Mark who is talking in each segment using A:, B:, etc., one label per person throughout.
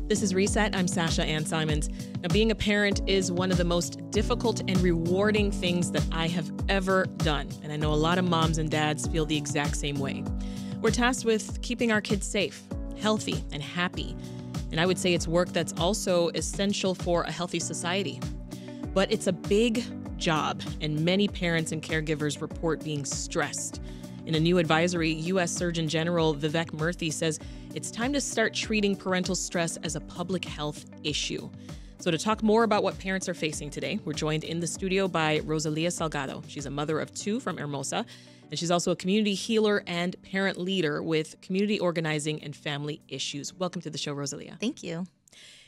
A: This is Reset. I'm Sasha-Ann Simons. Now, being a parent is one of the most difficult and rewarding things that I have ever done. And I know a lot of moms and dads feel the exact same way. We're tasked with keeping our kids safe, healthy, and happy. And I would say it's work that's also essential for a healthy society. But it's a big job, and many parents and caregivers report being stressed. In a new advisory, U.S. Surgeon General Vivek Murthy says it's time to start treating parental stress as a public health issue. So to talk more about what parents are facing today, we're joined in the studio by Rosalia Salgado. She's a mother of two from Hermosa, and she's also a community healer and parent leader with community organizing and family issues. Welcome to the show, Rosalia.
B: Thank you.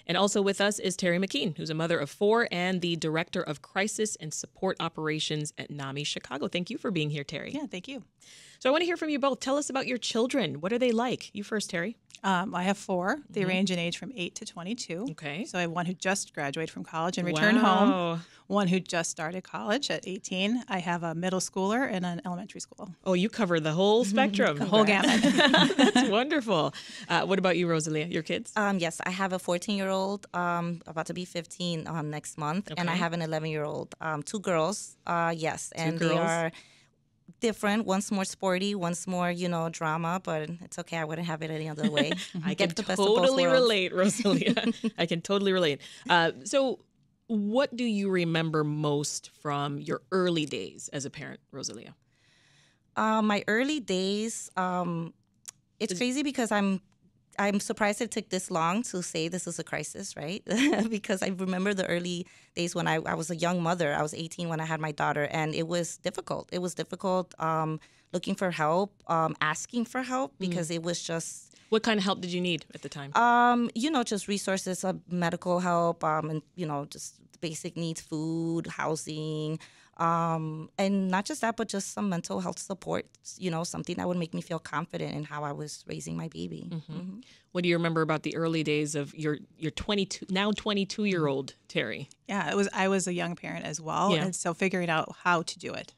A: And also with us is Teri McKean, who's a mother of four and the Director of Crisis and Support Operations at NAMI Chicago. Thank you for being here, Teri.
C: Yeah, thank you.
A: So I want to hear from you both. Tell us about your children. What are they like? You first, Teri.
C: I have four. They range in age from 8 to 22.
A: Okay.
C: So I have one who just graduated from college and returned home, one who just started college at 18. I have a middle schooler and an elementary school.
A: Oh, you cover the whole spectrum.
C: The whole gamut.
A: That's wonderful. What about you, Rosalia? Your kids?
B: Yes, I have a 14-year-old, about to be 15 next month, and I have an 11-year-old, two girls. Yes, and they are different. One's more sporty, one's more, drama, but it's okay. I wouldn't have it any other way.
A: I can totally relate, Rosalia. I can totally relate. So what do you remember most from your early days as a parent, Rosalia?
B: My early days, it's crazy because I'm surprised it took this long to say this is a crisis, right? Because I remember the early days when I was a young mother. I was 18 when I had my daughter, and it was difficult. It was difficult looking for help, asking for help, because it was just...
A: What kind of help did you need at the time?
B: Just resources, medical help, and, just basic needs, food, housing, and not just that, but just some mental health support, something that would make me feel confident in how I was raising my baby. Mm-hmm.
A: What do you remember about the early days of your 22-year-old Teri?
C: Yeah, I was a young parent as well, and so figuring out how to do it.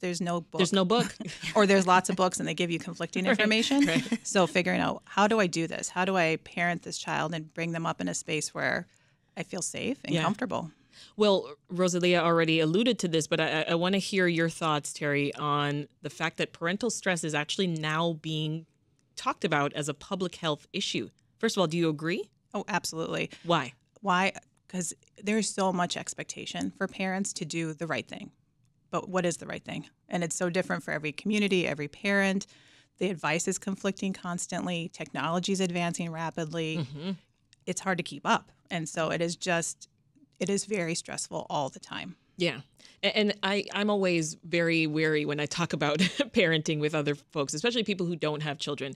C: There's no book.
A: There's no book.
C: Or there's lots of books and they give you conflicting information.
A: Right.
C: So figuring out, how do I do this? How do I parent this child and bring them up in a space where I feel safe and comfortable?
A: Well, Rosalia already alluded to this, but I want to hear your thoughts, Teri, on the fact that parental stress is actually now being talked about as a public health issue. First of all, do you agree?
C: Oh, absolutely.
A: Why?
C: Why? Because there's so much expectation for parents to do the right thing. But what is the right thing? And it's so different for every community, every parent. The advice is conflicting constantly. Technology is advancing rapidly. Mm-hmm. It's hard to keep up. And so it is very stressful all the time.
A: Yeah. And I'm always very wary when I talk about parenting with other folks, especially people who don't have children.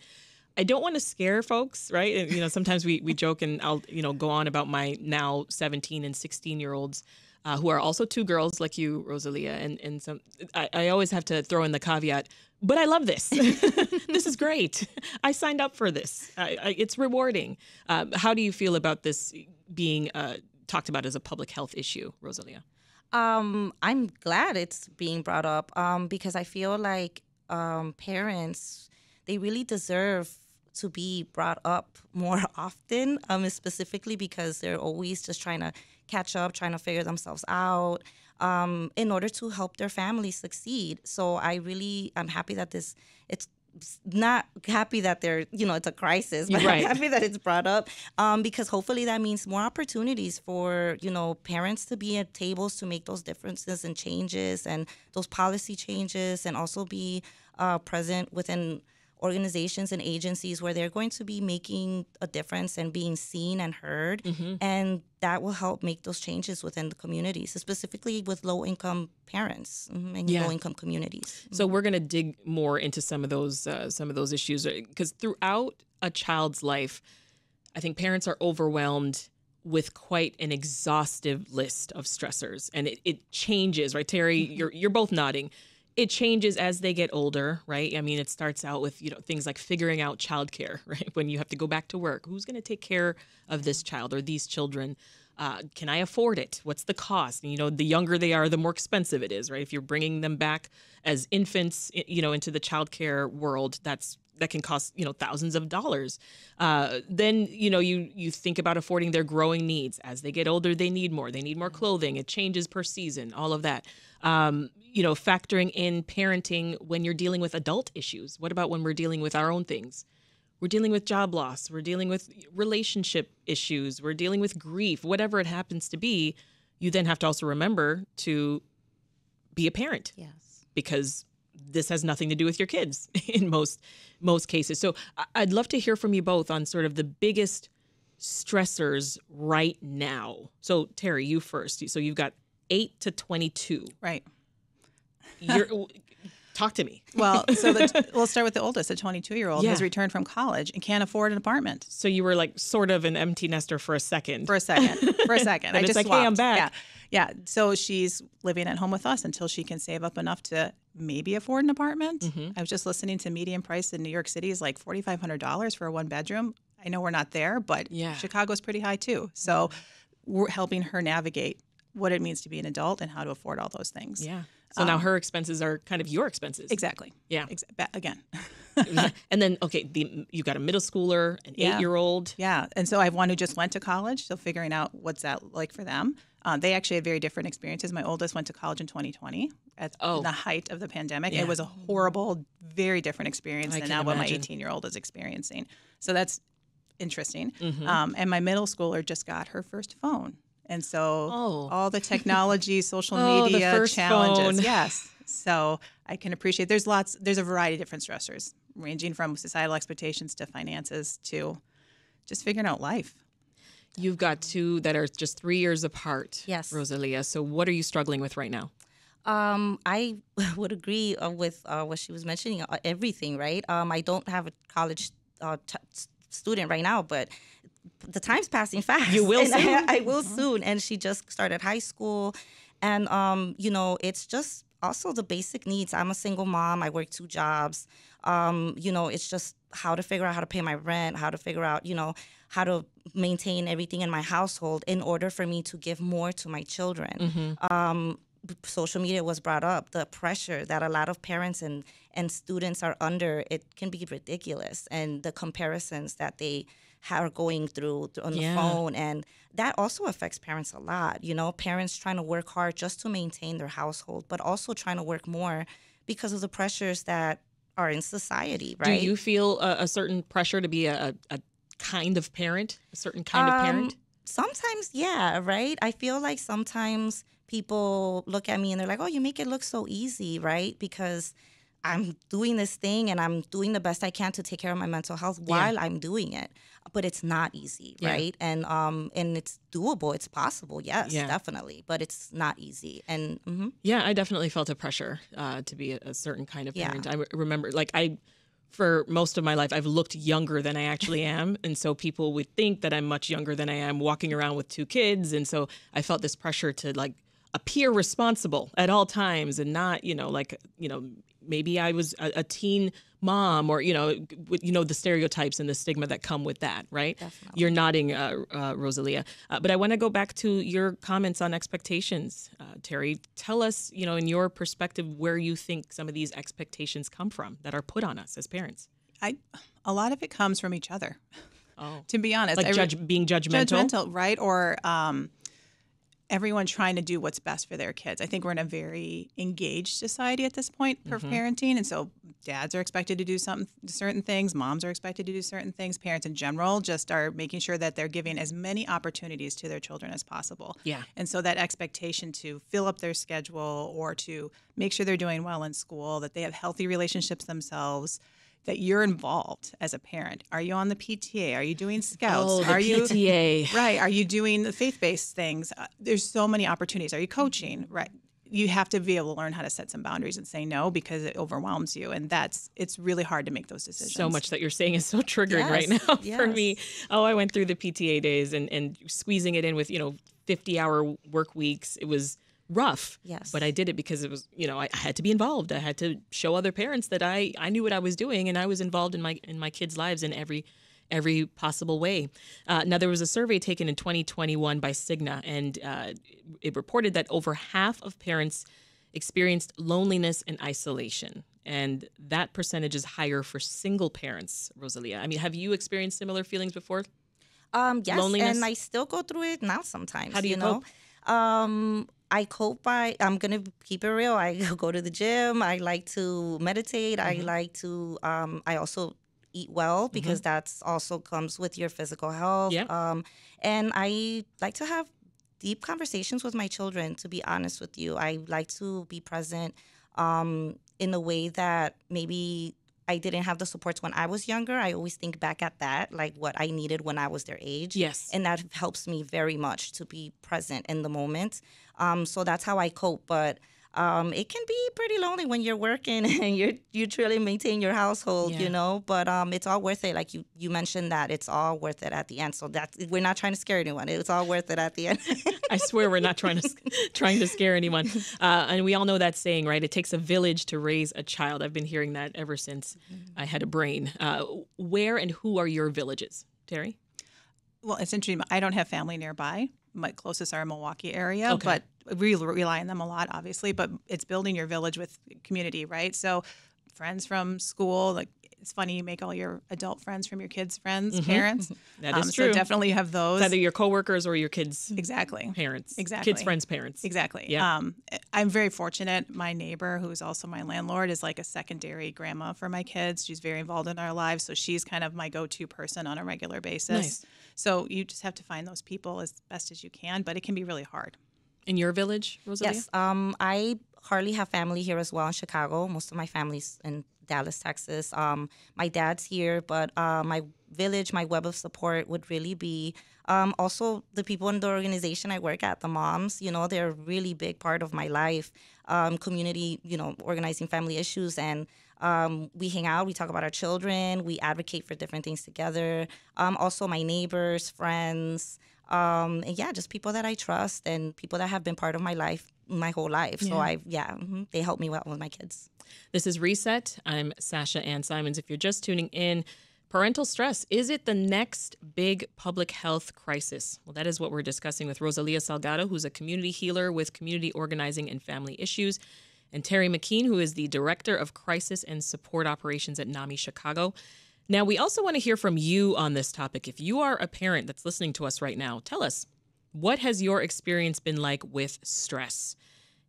A: I don't want to scare folks, right? And, sometimes we joke and I'll, go on about my now 17 and 16-year-olds who are also two girls like you, Rosalia. And some, I always have to throw in the caveat, but I love this. This is great. I signed up for this. It's rewarding. How do you feel about this being talked about as a public health issue, Rosalia?
B: I'm glad it's being brought up because I feel like parents, they really deserve to be brought up more often, specifically because they're always just trying to catch up, trying to figure themselves out in order to help their family succeed. So I'm happy that it's not happy that it's a crisis, but
A: right.
B: I'm happy that it's brought up because hopefully that means more opportunities for, parents to be at tables to make those differences and changes and those policy changes, and also be present within organizations and agencies where they're going to be making a difference and being seen and heard. Mm-hmm. And that will help make those changes within the communities, specifically with low-income parents and low-income communities.
A: So we're going to dig more into some of those issues, because throughout a child's life, I think parents are overwhelmed with quite an exhaustive list of stressors, and it changes, right? Teri, mm-hmm. you're both nodding. It changes as they get older, right? I mean, it starts out with, things like figuring out childcare, right? When you have to go back to work, who's going to take care of this child or these children? Can I afford it? What's the cost? And, the younger they are, the more expensive it is, right? If you're bringing them back as infants, into the childcare world, that's that can cost, thousands of dollars. Then, you think about affording their growing needs. As they get older, they need more. They need more clothing. It changes per season, all of that. Factoring in parenting when you're dealing with adult issues. What about when we're dealing with our own things? We're dealing with job loss. We're dealing with relationship issues. We're dealing with grief, whatever it happens to be. You then have to also remember to be a parent.
B: Yes.
A: Because this has nothing to do with your kids in most cases. So I'd love to hear from you both on sort of the biggest stressors right now. So Teri, you first. So you've got 8 to 22.
C: Right.
A: Talk to me.
C: Well, so we'll start with the oldest. A 22-year-old has returned from college and can't afford an apartment.
A: So you were like sort of an empty nester for a second.
C: For a second. I just
A: like,
C: swapped.
A: Hey, I'm back.
C: Yeah. So she's living at home with us until she can save up enough to maybe afford an apartment.
A: Mm-hmm.
C: I was just listening to median price in New York City is like $4,500 for a one bedroom. I know we're not there, but Chicago's pretty high too. So we're helping her navigate what it means to be an adult and how to afford all those things.
A: Yeah. So now her expenses are kind of your expenses.
C: Exactly.
A: Yeah.
C: Again.
A: And then, you've got a middle schooler, an 8-year-old.
C: Yeah. And so I have one who just went to college. So figuring out what's that like for them. They actually had very different experiences. My oldest went to college in 2020 at the height of the pandemic.
A: Yeah.
C: It was a horrible, very different experience than now what my
A: imagine.
C: 18-year-old is experiencing. So that's interesting.
A: Mm-hmm.
C: And my middle schooler just got her first phone. And so all the technology, social media
A: the first
C: challenges.
A: phone.
C: Yes. So I can appreciate there's a variety of different stressors, ranging from societal expectations to finances to just figuring out life.
A: You've got 2 that are just 3 years apart.
B: Yes.
A: Rosalia. So what are you struggling with right now?
B: I would agree with what she was mentioning, everything, right? I don't have a college student right now, but the time's passing fast.
A: You will soon.
B: I will soon. And she just started high school. And, it's just also the basic needs. I'm a single mom. I work 2 jobs. It's just how to figure out how to pay my rent, how to figure out, how to maintain everything in my household in order for me to give more to my children.
A: Mm-hmm.
B: Social media was brought up. The pressure that a lot of parents and students are under, it can be ridiculous. And the comparisons that they are going through on the phone. And that also affects parents a lot. Parents trying to work hard just to maintain their household, but also trying to work more because of the pressures that are in society, right?
A: Do you feel a certain pressure to be a kind of parent, a certain kind of parent?
B: Sometimes, yeah, right? I feel like sometimes people look at me and they're like, oh, you make it look so easy, right? Because I'm doing this thing and I'm doing the best I can to take care of my mental health while I'm doing it. But it's not easy, right? And it's doable. It's possible, yes, definitely. But it's not easy. And
A: yeah, I definitely felt a pressure to be a certain kind of parent. I remember, for most of my life, I've looked younger than I actually am. And so people would think that I'm much younger than I am walking around with 2 kids. And so I felt this pressure to appear responsible at all times and not, maybe I was a teen mom or, the stereotypes and the stigma that come with that, right?
B: Definitely.
A: You're nodding, Rosalia. But I want to go back to your comments on expectations. Teri, tell us, in your perspective, where you think some of these expectations come from that are put on us as parents.
C: A lot of it comes from each other, to be honest.
A: Being judgmental?
C: Judgmental, right? Or everyone trying to do what's best for their kids. I think we're in a very engaged society at this point for parenting. And so dads are expected to do certain things. Moms are expected to do certain things. Parents in general just are making sure that they're giving as many opportunities to their children as possible.
A: Yeah.
C: And so that expectation to fill up their schedule or to make sure they're doing well in school, that they have healthy relationships themselves, that you're involved as a parent. Are you on the PTA? Are you doing scouts?
A: Oh, the PTA.
C: Right. Are you doing the faith-based things? There's so many opportunities. Are you coaching? Right. You have to be able to learn how to set some boundaries and say no because it overwhelms you. And it's really hard to make those decisions.
A: So much that you're saying is so triggering right now for me. Oh, I went through the PTA days and squeezing it in with, 50-hour work weeks. It was rough.
B: Yes.
A: But I did it because it was, I had to be involved. I had to show other parents that I knew what I was doing and I was involved in my kids' lives in every possible way. Now, there was a survey taken in 2021 by Cigna, and it reported that over half of parents experienced loneliness and isolation. And that percentage is higher for single parents, Rosalia. I mean, have you experienced similar feelings before?
B: Yes,
A: Loneliness?
B: and I still go through it now sometimes.
A: How do you
B: know? I cope by, I'm going to keep it real. I go to the gym. I like to meditate. I like to, I also eat well because that's also comes with your physical health.
A: Yeah.
B: And I like to have deep conversations with my children, to be honest with you. I like to be present in a way that maybe I didn't have the supports when I was younger. I always think back at that, like what I needed when I was their age.
A: Yes.
B: And that helps me very much to be present in the moment. So that's how I cope. But it can be pretty lonely when you're working and you truly maintain your household,
A: Yeah.
B: But it's all worth it. Like you mentioned that it's all worth it at the end. So we're not trying to scare anyone. It's all worth it at the end.
A: I swear we're not trying to scare anyone. And we all know that saying, right? It takes a village to raise a child. I've been hearing that ever since I had a brain. Where and who are your villages, Teri?
C: Well, it's interesting. I don't have family nearby. My closest are in Milwaukee area,
A: Okay.
C: but we rely on them a lot, obviously. But it's building your village with community, right? So friends from school, like it's funny, you make all your adult friends from your kids' friends, parents.
A: That is true.
C: So definitely have those.
A: It's either your coworkers or your kids'
C: Exactly.
A: parents.
C: Exactly.
A: Kids' friends' parents.
C: Exactly.
A: Yeah.
C: I'm very fortunate. My neighbor, who's also my landlord, is like a secondary grandma for my kids. She's very involved in our lives. So she's kind of my go-to person on a regular basis.
A: Nice.
C: So you just have to find those people as best as you can, but it can be really hard.
A: In your village, Rosalia?
B: Yes. I hardly have family here as well in Chicago. Most of my family's in Dallas, Texas. My dad's here, but my village, my web of support would really be also the people in the organization I work at, the moms. They're a really big part of my life. Community, organizing family issues, and we hang out, we talk about our children, we advocate for different things together. Also my neighbors, friends, and yeah, just people that I trust and people that have been part of my life my whole life. So they help me well with my kids.
A: This is Reset. I'm Sasha-Ann Simons. If you're just tuning in, parental stress, is it the next big public health crisis? Well, that is what we're discussing with Rosalia Salgado, who's a community healer with community organizing and family issues, and Teri McKean, who is the Director of Crisis and Support Operations at NAMI Chicago. Now, we also want to hear from you on this topic. If you are a parent that's listening to us right now, tell us, what has your experience been like with stress?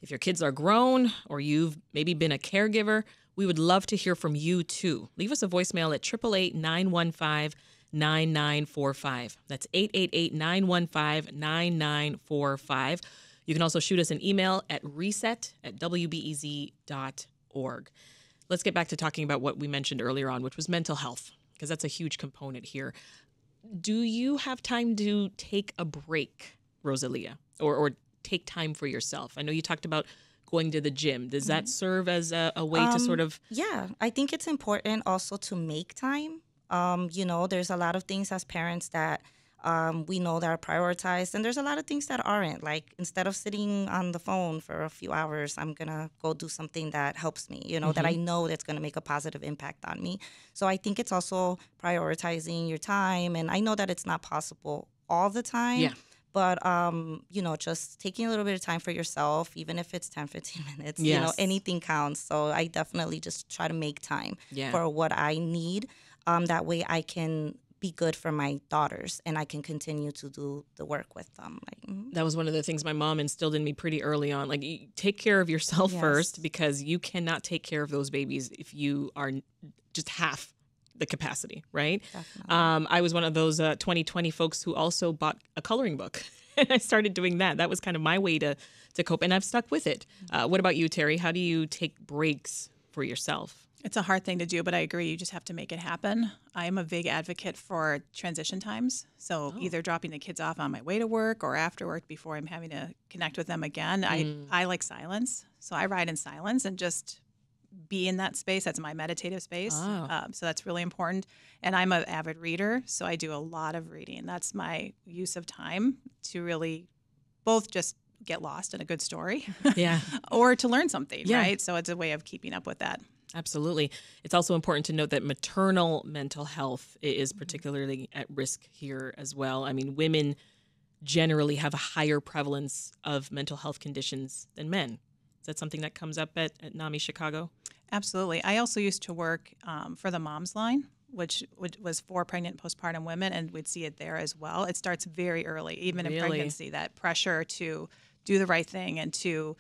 A: If your kids are grown or you've maybe been a caregiver, we would love to hear from you too. Leave us a voicemail at 888-915-9945. That's 888-915-9945. You can also shoot us an email at reset@wbez.org. Let's get back to talking about what we mentioned earlier on, which was mental health, because that's a huge component here. Do you have time to take a break, Rosalia, or take time for yourself? I know you talked about going to the gym. Does that serve as a way to sort of...
B: Yeah, I think it's important also to make time. There's a lot of things as parents that we know that are prioritized, and there's a lot of things that aren't. Like, instead of sitting on the phone for a few hours, I'm going to go do something that helps me, that I know that's going to make a positive impact on me. So I think it's also prioritizing your time, and I know that it's not possible all the time.
A: Yeah.
B: But, just taking a little bit of time for yourself, even if it's 10, 15 minutes,
A: Yes.
B: anything counts. So I definitely just try to make time
A: Yeah.
B: for what I need. That way I can be good for my daughters and I can continue to do the work with them.
A: That was one of the things my mom instilled in me pretty early on. Like, you take care of yourself
B: Yes.
A: first, because you cannot take care of those babies if you are just half the capacity, right?
B: Definitely.
A: I was one of those 2020 folks who also bought a coloring book. And I started doing that. That was kind of my way to cope, and I've stuck with it. What about you, Teri? How do you take breaks for yourself?
C: It's a hard thing to do, but I agree. You just have to make it happen. I am a big advocate for transition times. So either dropping the kids off on my way to work or after work before I'm having to connect with them again. I like silence. So I ride in silence and just be in that space. That's my meditative space.
A: Oh.
C: So that's really important. And I'm an avid reader, so I do a lot of reading. That's my use of time to really both just get lost in a good story
A: Yeah.
C: or to learn something,
A: Yeah.
C: right? So it's a way of keeping up with that.
A: Absolutely. It's also important to note that maternal mental health is particularly at risk here as well. I mean, women generally have a higher prevalence of mental health conditions than men. Is that something that comes up at NAMI Chicago?
C: Absolutely. I also used to work for the Moms Line, which was for pregnant postpartum women, and we'd see it there as well. It starts very early, even in pregnancy, that pressure to do the right thing and to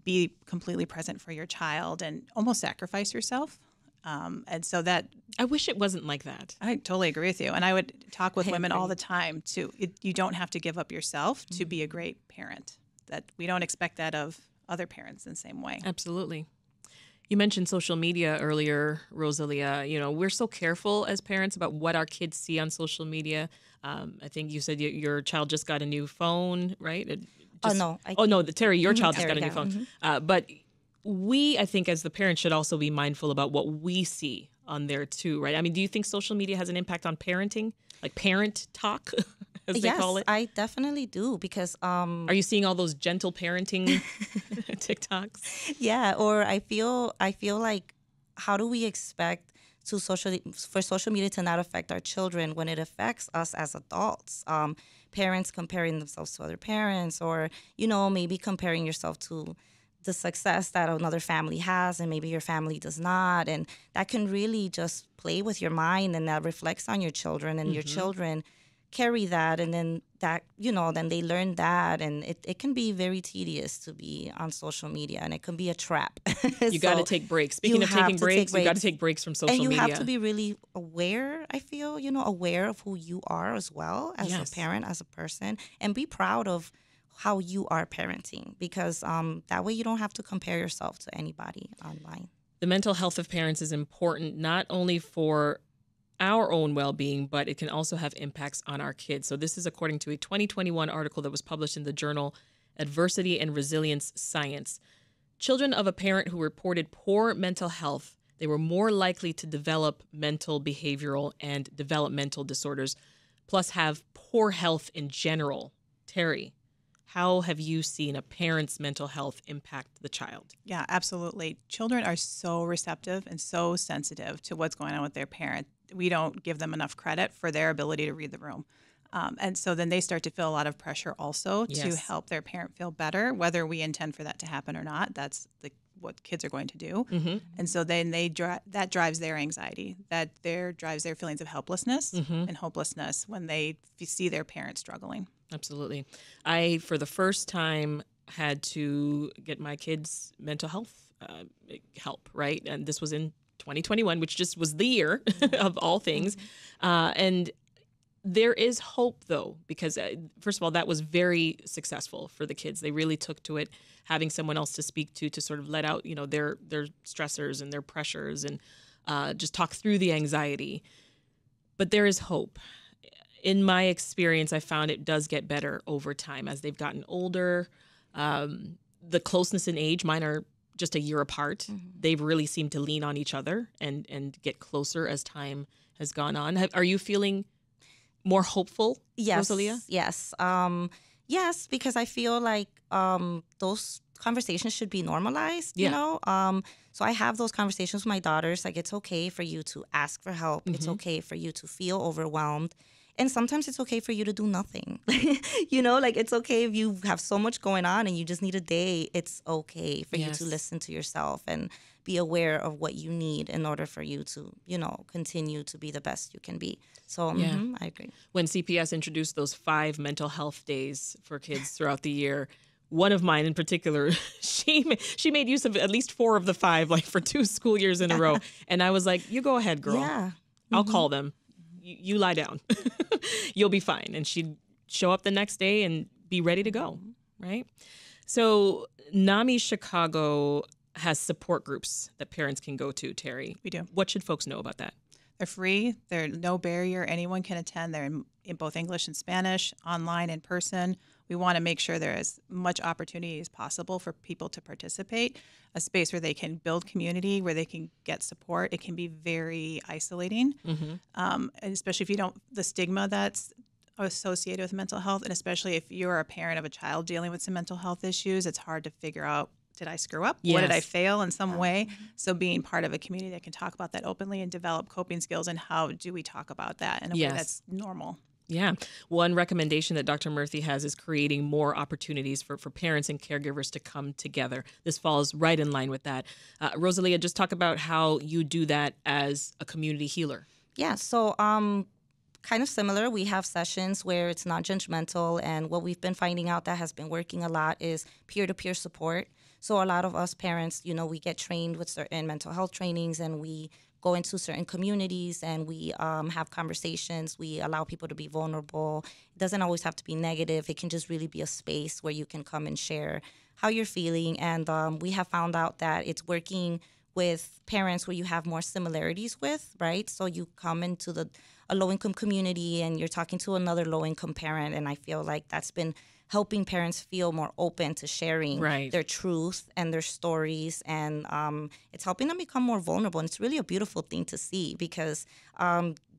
C: be completely present for your child and almost sacrifice yourself. And so that...
A: I wish it wasn't like that.
C: I totally agree with you. And I would talk with women all the time you don't have to give up yourself to be a great parent. That we don't expect that of other parents in the same way.
A: Absolutely. You mentioned social media earlier, Rosalia. You know, we're so careful as parents about what our kids see on social media. I think you said your child just got a new phone, right?
B: No.
A: Teri, your child just got a new
B: Terry,
A: phone. But we, I think, as the parents, should also be mindful about what we see on there too, right? I mean, do you think social media has an impact on parenting, like parent talk, as they call it?
B: Yes, I definitely do because...
A: Are you seeing all those gentle parenting TikToks?
B: Yeah, or I feel like, how do we expect for social media to not affect our children when it affects us as adults? Parents comparing themselves to other parents, or, maybe comparing yourself to the success that another family has and maybe your family does not. And that can really just play with your mind, and that reflects on your children, and your children carry that, and then that, then they learn that, and it can be very tedious to be on social media, and it can be a trap.
A: You got to take breaks. Speaking of taking breaks, you got to take breaks from social media.
B: And you have to be really aware, I feel, aware of who you are as well as a parent, as a person, and be proud of how you are parenting, because that way you don't have to compare yourself to anybody online.
A: The mental health of parents is important, not only for our own well-being, but it can also have impacts on our kids. So this is according to a 2021 article that was published in the journal Adversity and Resilience Science. Children of a parent who reported poor mental health, they were more likely to develop mental, behavioral, and developmental disorders, plus have poor health in general. Teri, how have you seen a parent's mental health impact the child?
C: Yeah, absolutely. Children are so receptive and so sensitive to what's going on with their parent. We don't give them enough credit for their ability to read the room. And so then they start to feel a lot of pressure also to help their parent feel better, whether we intend for that to happen or not. That's what kids are going to do. Mm-hmm. And so then that drives their anxiety, drives their feelings of helplessness and hopelessness when they see their parent struggling.
A: Absolutely. I, for the first time, had to get my kids' mental health help, right? And this was in 2021, which just was the year of all things. And there is hope, though, because first of all, that was very successful for the kids. They really took to it, having someone else to speak to sort of let out, their stressors and their pressures, and just talk through the anxiety. But there is hope. In my experience, I found it does get better over time as they've gotten older. The closeness in age, mine are just a year apart. They've really seemed to lean on each other and get closer as time has gone on. Are you feeling more hopeful, Rosalia?
B: Yes. Yes, because I feel like those conversations should be normalized, you know? So I have those conversations with my daughters. Like, it's okay for you to ask for help. It's okay for you to feel overwhelmed. And sometimes it's okay for you to do nothing. It's okay if you have so much going on and you just need a day. It's okay for you to listen to yourself and be aware of what you need in order for you to, continue to be the best you can be. So I agree.
A: When CPS introduced those 5 mental health days for kids throughout the year, one of mine in particular, she made use of at least 4 of the 5, like for 2 school years in a row. And I was like, you go ahead, girl.
B: Yeah.
A: I'll call them. You lie down. You'll be fine. And she'd show up the next day and be ready to go, right? So NAMI Chicago has support groups that parents can go to, Teri.
C: We do.
A: What should folks know about that?
C: They're free. They're no barrier. Anyone can attend. They're in both English and Spanish, online, in person. We want to make sure there is much opportunity as possible for people to participate, a space where they can build community, where they can get support. It can be very isolating, and especially if you don't, the stigma that's associated with mental health, and especially if you're a parent of a child dealing with some mental health issues, it's hard to figure out, did I screw up? What did I fail in some way? So being part of a community that can talk about that openly and develop coping skills, and how do we talk about that in a way that's normal.
A: Yeah. One recommendation that Dr. Murthy has is creating more opportunities for parents and caregivers to come together. This falls right in line with that. Rosalia, just talk about how you do that as a community healer.
B: Yeah, so kind of similar. We have sessions where it's not judgmental, and what we've been finding out that has been working a lot is peer-to-peer support. So a lot of us parents, we get trained with certain mental health trainings, and we go into certain communities and we have conversations. We allow people to be vulnerable. It doesn't always have to be negative. It can just really be a space where you can come and share how you're feeling. And we have found out that it's working with parents where you have more similarities with, right? So you come into a low-income community and you're talking to another low-income parent, and I feel like that's been helping parents feel more open to sharing their truth and their stories, and it's helping them become more vulnerable. And it's really a beautiful thing to see because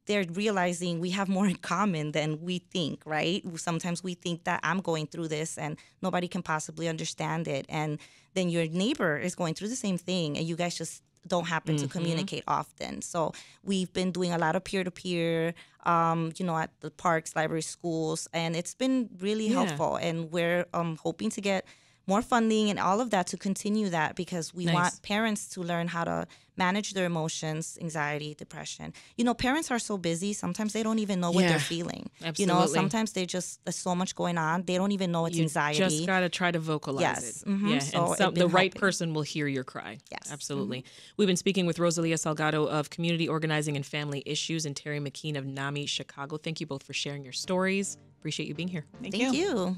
B: they're realizing we have more in common than we think, right? Sometimes we think that I'm going through this and nobody can possibly understand it, and then your neighbor is going through the same thing, and you guys just don't happen to communicate often. So we've been doing a lot of peer-to-peer, at the parks, libraries, schools, and it's been really helpful. And we're hoping to get more funding and all of that to continue that, because we want parents to learn how to manage their emotions, anxiety, depression. Parents are so busy, sometimes they don't even know what they're feeling.
A: Absolutely.
B: Sometimes there's so much going on, they don't even know it's anxiety.
A: You just got to try to vocalize it. Yeah,
B: so
A: and the right person will hear your cry.
B: Yes.
A: Absolutely. We've been speaking with Rosalia Salgado of Community Organizing and Family Issues and Teri McKean of NAMI Chicago. Thank you both for sharing your stories. Appreciate you being here.
B: Thank you.